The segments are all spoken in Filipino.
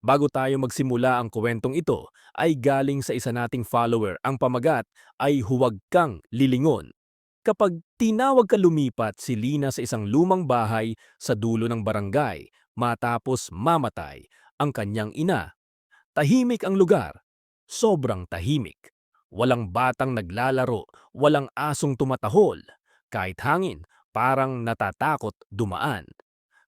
Bago tayo magsimula ang kwentong ito, ay galing sa isa nating follower. Ang pamagat ay huwag kang lilingon. Kapag tinawag ka lumipat si Lina sa isang lumang bahay sa dulo ng barangay matapos mamatay ang kanyang ina. Tahimik ang lugar. Sobrang tahimik. Walang batang naglalaro, walang asong tumatahol. Kahit hangin, parang natatakot dumaan.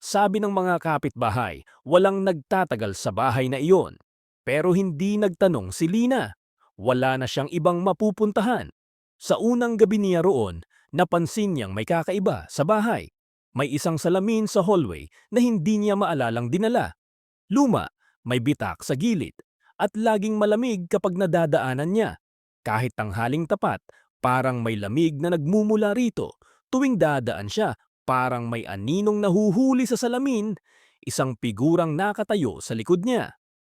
Sabi ng mga kapitbahay, walang nagtatagal sa bahay na iyon. Pero hindi nagtanong si Lina. Wala na siyang ibang mapupuntahan. Sa unang gabi niya roon, napansin niyang may kakaiba sa bahay. May isang salamin sa hallway na hindi niya maalalang dinala. Luma, may bitak sa gilid, at laging malamig kapag nadadaanan niya. Kahit tanghaling tapat, parang may lamig na nagmumula rito. Tuwing dadaan siya, parang may aninong nahuhuli sa salamin, isang figurang nakatayo sa likod niya.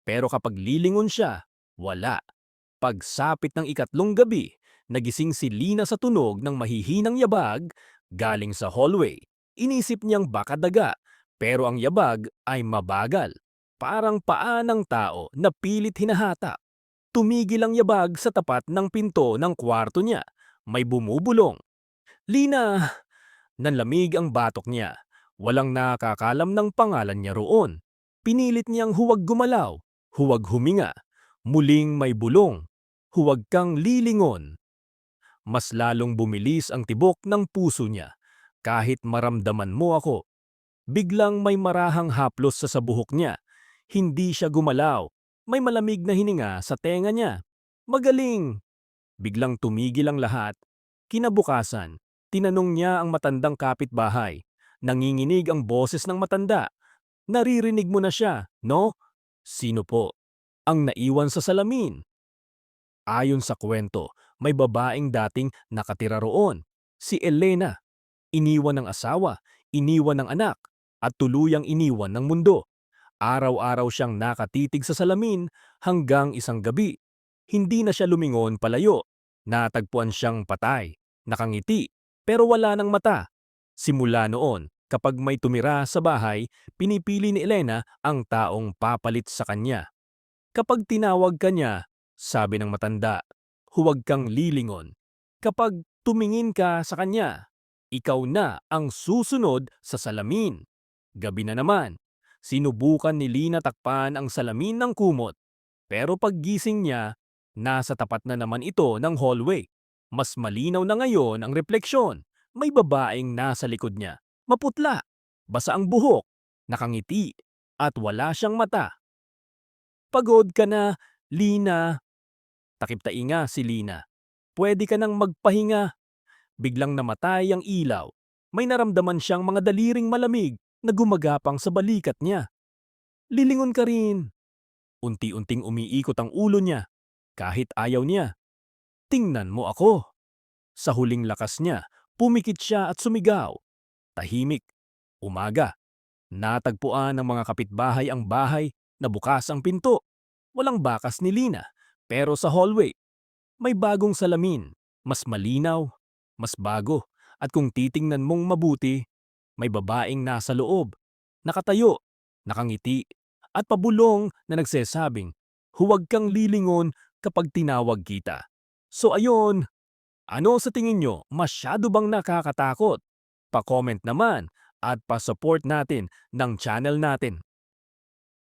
Pero kapag lilingon siya, wala. Pagsapit ng ikatlong gabi, nagising si Lina sa tunog ng mahihinang yabag galing sa hallway. Inisip niyang baka daga, pero ang yabag ay mabagal. Parang paa ng tao na pilit hinahatak. Tumigil ang yabag sa tapat ng pinto ng kwarto niya. May bumubulong. Lina! Nanlamig ang batok niya. Walang nakakalam ng pangalan niya roon. Pinilit niyang huwag gumalaw, huwag huminga. Muling may bulong. Huwag kang lilingon. Mas lalong bumilis ang tibok ng puso niya. Kahit maramdaman mo ako. Biglang may marahang haplos sa buhok niya. Hindi siya gumalaw. May malamig na hininga sa tenga niya. Magaling! Biglang tumigil ang lahat. Kinabukasan, tinanong niya ang matandang kapitbahay. Nanginginig ang boses ng matanda. Naririnig mo na siya, no? Sino po? Ang naiwan sa salamin. Ayon sa kwento, may babaeng dating nakatira roon. Si Elena. Iniwan ng asawa, iniwan ng anak, at tuluyang iniwan ng mundo. Araw-araw siyang nakatitig sa salamin hanggang isang gabi. Hindi na siya lumingon palayo. Natagpuan siyang patay, nakangiti, pero wala ng mata. Simula noon, kapag may tumira sa bahay, pinipili ni Elena ang taong papalit sa kanya. Kapag tinawag ka niya, sabi ng matanda, huwag kang lilingon. Kapag tumingin ka sa kanya, ikaw na ang susunod sa salamin. Gabi na naman, sinubukan ni Lina takpan ang salamin ng kumot. Pero paggising niya, nasa tapat na naman ito ng hallway. Mas malinaw na ngayon ang refleksyon. May babaeng nasa likod niya. Maputla, basa ang buhok, nakangiti, at wala siyang mata. Pagod ka na, Lina. Takip-tainga si Lina. Pwede ka nang magpahinga. Biglang namatay ang ilaw. May naramdaman siyang mga daliring malamig na gumagapang sa balikat niya. Lilingon ka rin. Unti-unting umiikot ang ulo niya. Kahit ayaw niya. Tingnan mo ako. Sa huling lakas niya, pumikit siya at sumigaw. Tahimik. Umaga. Natagpuan ng mga kapitbahay ang bahay na bukas ang pinto. Walang bakas ni Lina. Pero sa hallway, may bagong salamin. Mas malinaw, mas bago. At kung titingnan mong mabuti, may babaeng nasa loob. Nakatayo, nakangiti, at pabulong na nagsasabing, huwag kang lilingon kapag tinawag kita. So ayon, ano sa tingin nyo, masyado bang nakakatakot? Pa-comment naman at pa-support natin ng channel natin.